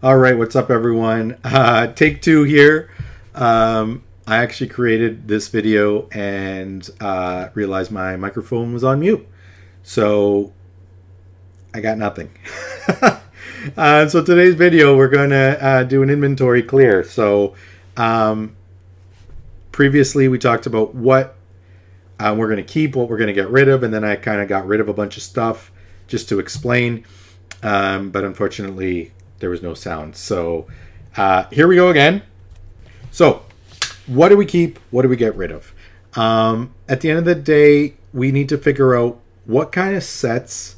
All right, what's up, everyone? Take two here. I actually created this video and realized my microphone was on mute. So I got nothing. So today's video, we're going to do an inventory clear. So previously we talked about what we're going to keep, what we're going to get rid of, and then I kind of got rid of a bunch of stuff just to explain. But unfortunately, there was no sound. So here we go again. So what do we keep? What do we get rid of? At the end of the day, we need to figure out what kind of sets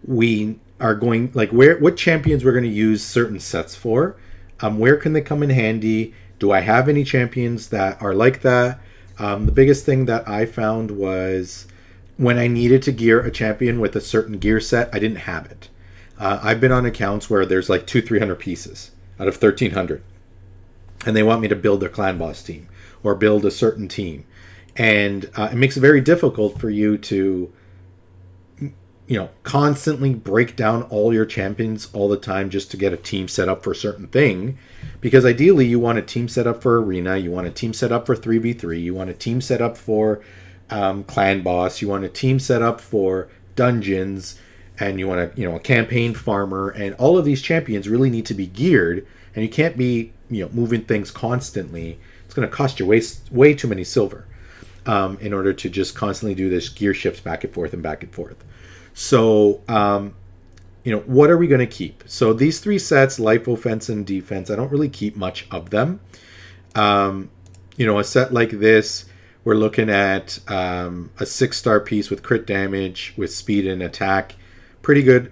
we are going, like what champions we're going to use certain sets for. Where can they come in handy? Do I have any champions that are like that? The biggest thing that I found was when I needed to gear a champion with a certain gear set, I didn't have it. I've been on accounts where there's like 200-300 pieces out of 1,300. And they want me to build their clan boss team or build a certain team. And it makes it very difficult for you to, constantly break down all your champions all the time just to get a team set up for a certain thing. Because ideally you want a team set up for arena, you want a team set up for 3v3, you want a team set up for clan boss, you want a team set up for dungeons, and you want a campaign farmer, and all of these champions really need to be geared, and you can't be moving things constantly. It's going to cost you way too many silver in order to just constantly do this gear shifts back and forth and back and forth. So what are we going to keep? So these three sets, life, offense, and defense, I don't really keep much of them. A set like this, we're looking at a 6-star piece with crit damage, with speed and attack. Pretty good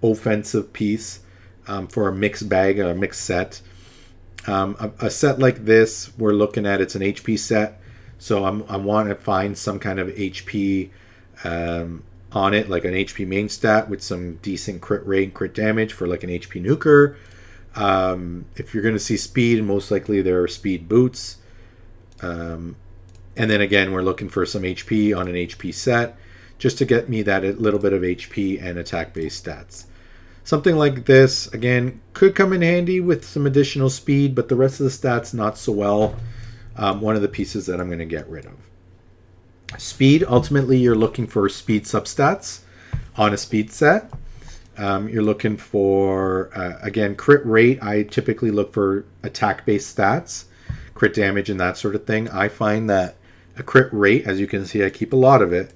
offensive piece for a mixed bag, a mixed set. A set like this, we're looking at, it's an HP set. So I want to find some kind of HP on it, like an HP main stat with some decent crit rate and crit damage for like an HP nuker. If you're going to see speed, most likely there are speed boots. And then again, we're looking for some HP on an HP set, just to get me that little bit of HP and attack-based stats. Something like this, again, could come in handy with some additional speed, but the rest of the stats, not so well. One of the pieces that I'm going to get rid of. Speed, ultimately, you're looking for speed substats on a speed set. You're looking for, again, crit rate. I typically look for attack-based stats, crit damage, and that sort of thing. I find that a crit rate, as you can see, I keep a lot of it.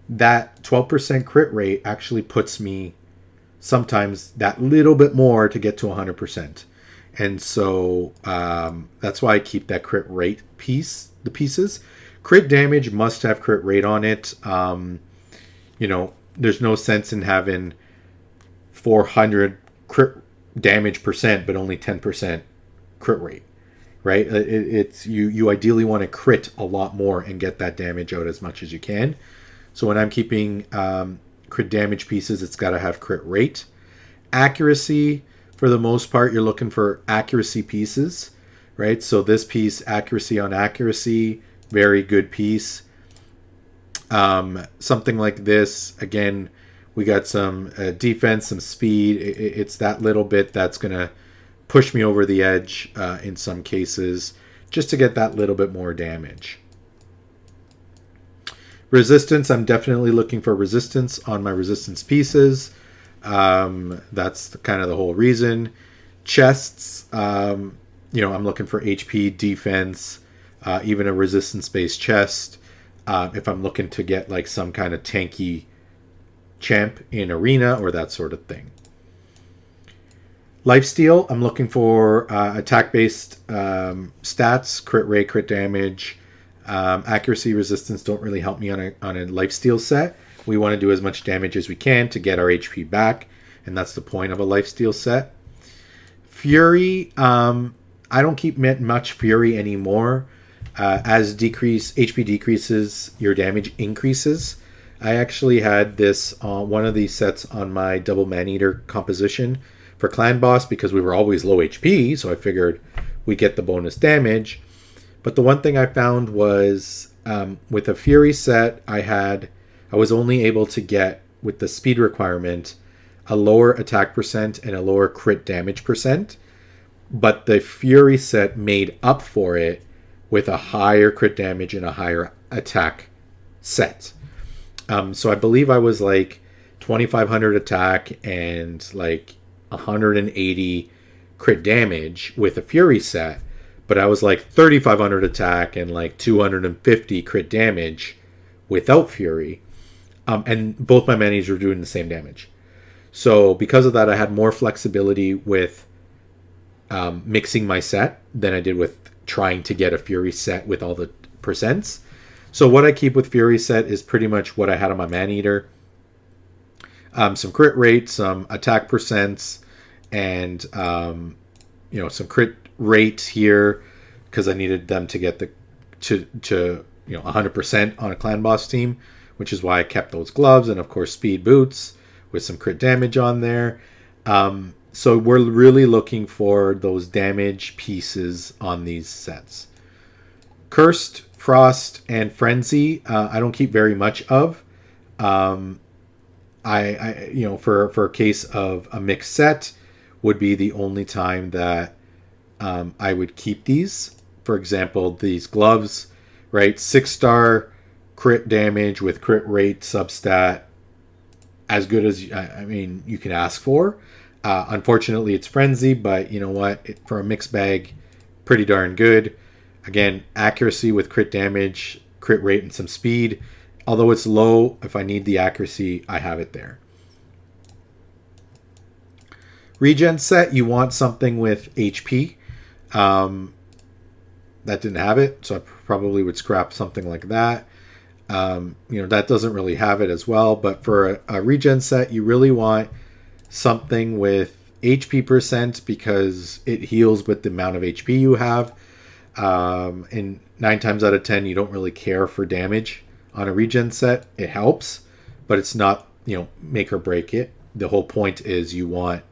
That 12% crit rate actually puts me sometimes that little bit more to get to 100%. And so that's why I keep that crit rate piece, the pieces. Crit damage must have crit rate on it. There's no sense in having 400 crit damage percent, but only 10% crit rate, right? It's you ideally want to crit a lot more and get that damage out as much as you can. So when I'm keeping crit damage pieces, it's got to have crit rate. Accuracy, for the most part, you're looking for accuracy pieces, right? So this piece, accuracy on accuracy, very good piece. Something like this, again, we got some defense, some speed. It's that little bit that's going to push me over the edge in some cases, just to get that little bit more damage. Resistance, I'm definitely looking for resistance on my resistance pieces. That's kind of the whole reason. Chests, I'm looking for HP, defense, even a resistance-based chest. If I'm looking to get like some kind of tanky champ in arena or that sort of thing. Lifesteal, I'm looking for attack-based stats, crit rate, crit damage. Accuracy, resistance don't really help me on a lifesteal set. We want to do as much damage as we can to get our HP back, and that's the point of a lifesteal set. Fury, I don't keep much Fury anymore. As HP decreases, your damage increases. I actually had this one of these sets on my double man-eater composition for clan boss because we were always low HP, so I figured we'd get the bonus damage. But the one thing I found was with a Fury set, I was only able to get, with the speed requirement, a lower attack percent and a lower crit damage percent. But the Fury set made up for it with a higher crit damage and a higher attack set. So I believe I was like 2,500 attack and like 180 crit damage with a Fury set, but I was like 3,500 attack and like 250 crit damage without Fury. And both my manis were doing the same damage. So because of that, I had more flexibility with mixing my set than I did with trying to get a Fury set with all the percents. So what I keep with Fury set is pretty much what I had on my Maneater. Some crit rate, some attack percents, and some crit rate here because I needed them to get to 100% on a clan boss team, which is why I kept those gloves, and of course speed boots with some crit damage on there. So we're really looking for those damage pieces on these sets. Cursed, Frost, and Frenzy, I don't keep very much of. For a case of a mixed set would be the only time that I would keep these. For example, these gloves, right? 6-star crit damage with crit rate substat, as good as you can ask for. Unfortunately, it's Frenzy, but you know what? For a mixed bag, pretty darn good. Again, accuracy with crit damage, crit rate, and some speed. Although it's low, if I need the accuracy, I have it there. Regen set, you want something with HP. That didn't have it, so I probably would scrap something like that. That doesn't really have it as well. But for a regen set, you really want something with HP percent because it heals with the amount of HP you have. And 9 times out of 10, you don't really care for damage on a regen set. It helps, but it's not, make or break it. The whole point is you want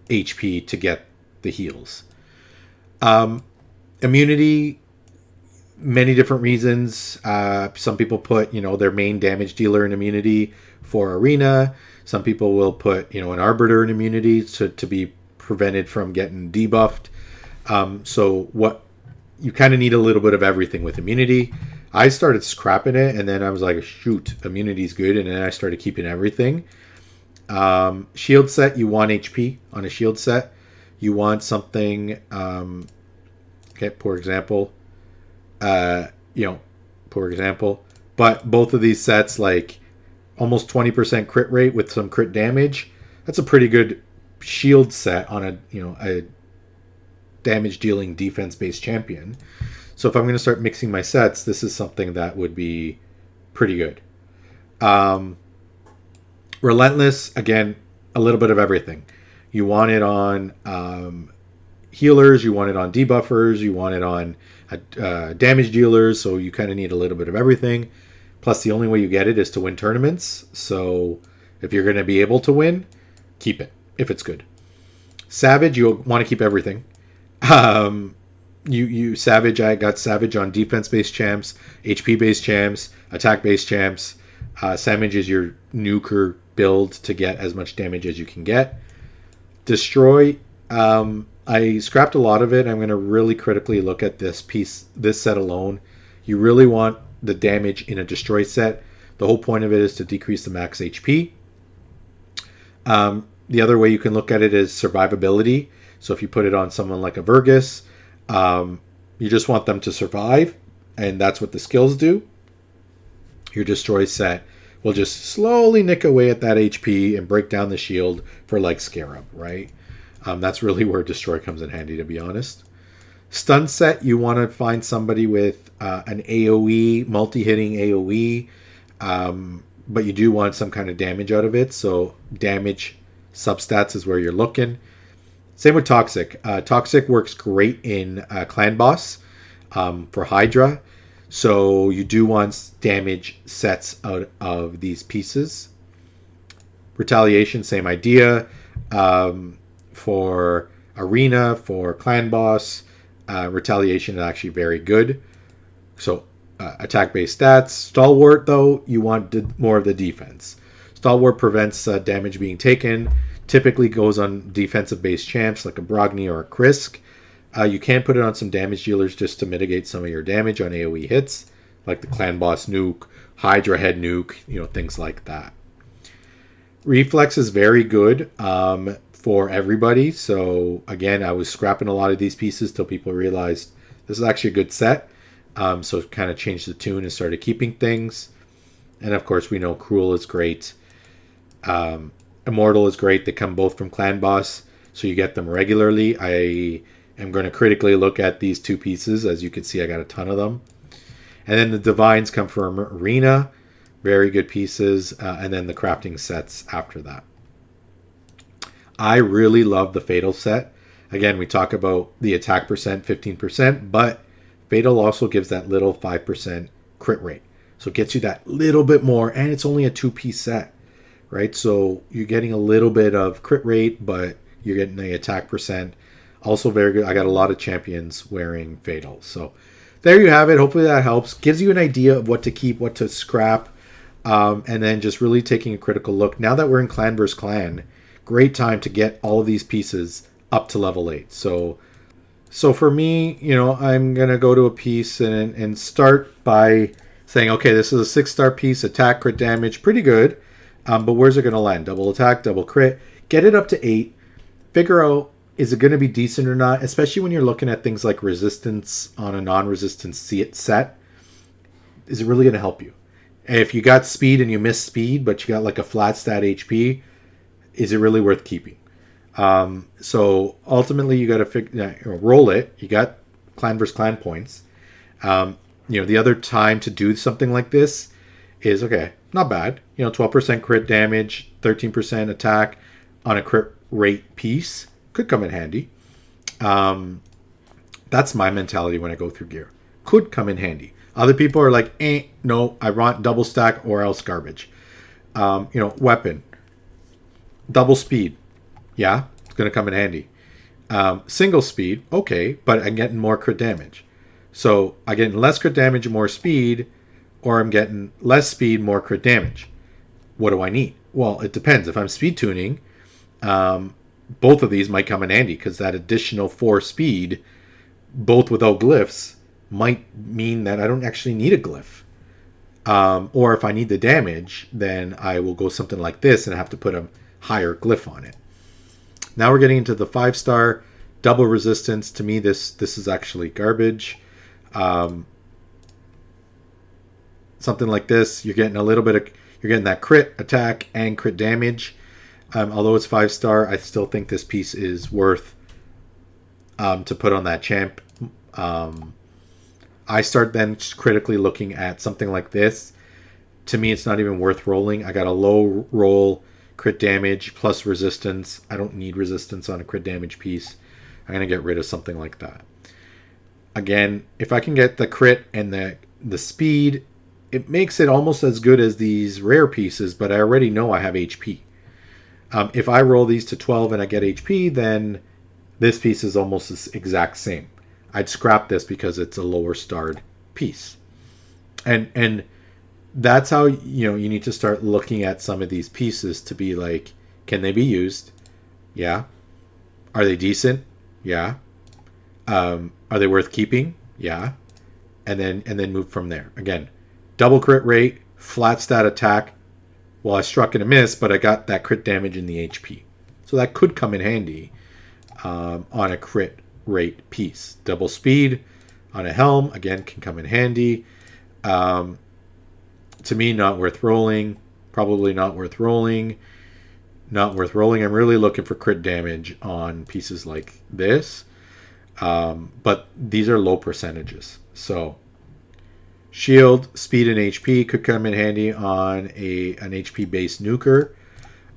HP to get the heals. Immunity, many different reasons. Some people put, their main damage dealer in immunity for arena. Some people will put, an arbiter in immunity to be prevented from getting debuffed. So what you kind of need a little bit of everything with immunity. I started scrapping it, and then I was like, shoot, immunity's good, and then I started keeping everything. Shield set, you want HP on a shield set. You want something, for example, but both of these sets, like almost 20% crit rate with some crit damage, that's a pretty good shield set on a damage dealing defense based champion. So if I'm going to start mixing my sets, this is something that would be pretty good. Relentless, again, a little bit of everything. You want it on healers, you want it on debuffers, you want it on damage dealers, so you kind of need a little bit of everything. Plus, the only way you get it is to win tournaments. So if you're going to be able to win, keep it if it's good. Savage, you want to keep everything. Savage, I got Savage on defense-based champs, HP-based champs, attack-based champs. Savage is your nuker build to get as much damage as you can get. Destroy, I scrapped a lot of it. I'm going to really critically look at this set alone. You really want the damage in a destroy set. The whole point of it is to decrease the max HP. The other way you can look at it is survivability. So if you put it on someone like a Vergus, you just want them to survive, and that's what the skills do. Your destroy set will just slowly nick away at that HP and break down the shield for like Scarab, right? That's really where destroy comes in handy, to be honest. Stun set, you want to find somebody with an AoE, multi-hitting AoE, but you do want some kind of damage out of it. So damage substats is where you're looking. Same with Toxic. Toxic works great in Clan Boss for Hydra. So you do want damage sets out of these pieces. Retaliation, same idea. For Arena, for Clan Boss, Retaliation is actually very good. So attack-based stats. Stalwart, though, you want more of the defense. Stalwart prevents damage being taken. Typically goes on defensive-based champs like a Brogni or a Krisk. You can put it on some damage dealers just to mitigate some of your damage on AoE hits, like the Clan Boss Nuke, Hydra Head Nuke, things like that. Reflex is very good for everybody. So again, I was scrapping a lot of these pieces till people realized this is actually a good set. So it kind of changed the tune and started keeping things. And of course, we know Cruel is great. Immortal is great. They come both from Clan Boss, so you get them regularly. I am going to critically look at these two pieces. As you can see, I got a ton of them. And then the Divines come from Arena. Very good pieces. And then the crafting sets after that. I really love the Fatal set. Again, we talk about the attack percent, 15%, but Fatal also gives that little 5% crit rate. So it gets you that little bit more, and it's only a 2-piece set, right? So you're getting a little bit of crit rate, but you're getting the attack percent. Also very good. I got a lot of champions wearing Fatal. So there you have it. Hopefully that helps. Gives you an idea of what to keep, what to scrap, and then just really taking a critical look. Now that we're in Clan vs. Clan, great time to get all of these pieces up to level 8. So for me, I'm going to go to a piece and start by saying, okay, this is a 6-star piece, attack, crit damage, pretty good. But where's it going to land? Double attack, double crit. Get it up to 8. Figure out, is it going to be decent or not? Especially when you're looking at things like resistance on a non-resistance set. Is it really going to help you? If you got speed and you miss speed, but you got like a flat stat HP, is it really worth keeping? So ultimately, you got to roll it. You got Clan vs. Clan points. The other time to do something like this is, okay, not bad. 12% crit damage, 13% attack on a crit rate piece could come in handy. That's my mentality when I go through gear. Could come in handy. Other people are like, no, I want double stack or else garbage. Weapon, double speed. Yeah, it's going to come in handy. Single speed, okay, but I'm getting more crit damage. So I'm getting less crit damage and more speed, or I'm getting less speed, more crit damage. What do I need? Well, it depends. If I'm speed tuning, both of these might come in handy because that additional 4 speed, both without glyphs, might mean that I don't actually need a glyph. Or if I need the damage, then I will go something like this and have to put a higher glyph on it. Now we're getting into the 5-star double resistance. To me, this is actually garbage. Something like this, you're getting you're getting that crit attack and crit damage. Although it's 5-star, I still think this piece is worth to put on that champ. I start then critically looking at something like this. To me, it's not even worth rolling. I got a low roll crit damage plus resistance. I don't need resistance on a crit damage piece. I'm going to get rid of something like that. Again, if I can get the crit and the speed, it makes it almost as good as these rare pieces, but I already know I have HP. If I roll these to 12 and I get HP, then this piece is almost the exact same. I'd scrap this because it's a lower starred piece. And that's how you need to start looking at some of these pieces to be like, can they be used? Yeah. Are they decent? Yeah. Are they worth keeping? Yeah. And then move from there. Again, double crit rate, flat stat attack. Well, I struck and a miss, but I got that crit damage in the HP. So that could come in handy on a crit rate piece. Double speed on a helm, again, can come in handy. To me, not worth rolling. Probably not worth rolling. Not worth rolling. I'm really looking for crit damage on pieces like this. But these are low percentages. So shield, speed, and HP could come in handy on an HP-based nuker.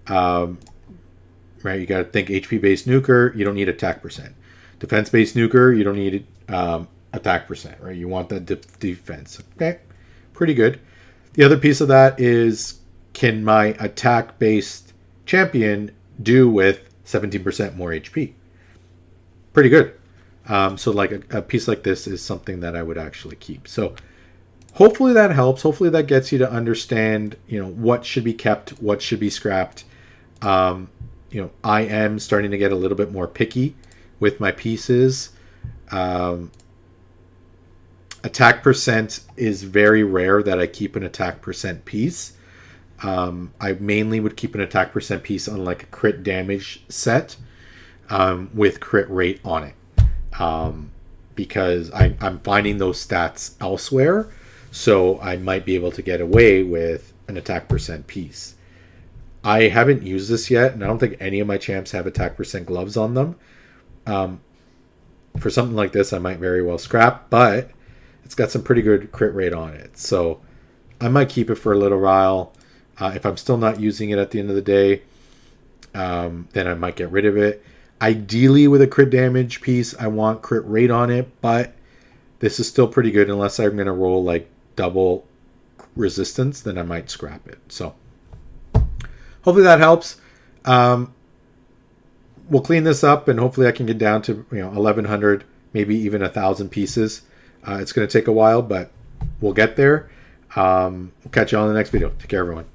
Right, you got to think HP-based nuker, you don't need attack percent. Defense-based nuker, you don't need attack percent, right? You want that defense. Okay, pretty good. The other piece of that is, can my attack-based champion do with 17% more HP? Pretty good. So like a piece like this is something that I would actually keep. So hopefully that helps. Hopefully that gets you to understand, what should be kept, what should be scrapped. I am starting to get a little bit more picky with my pieces. Attack percent is very rare that I keep an attack percent piece. I mainly would keep an attack percent piece on like a crit damage set with crit rate on it. Because I'm finding those stats elsewhere, so I might be able to get away with an attack percent piece. I haven't used this yet, and I don't think any of my champs have attack percent gloves on them. For something like this, I might very well scrap, but it's got some pretty good crit rate on it. So I might keep it for a little while. If I'm still not using it at the end of the day, then I might get rid of it. Ideally, with a crit damage piece, I want crit rate on it, but this is still pretty good unless I'm going to roll like double resistance, then I might scrap it. So hopefully that helps. We'll clean this up, and hopefully I can get down to 1,100, maybe even 1,000 pieces. It's going to take a while, but we'll get there. We'll catch you on the next video. Take care, everyone.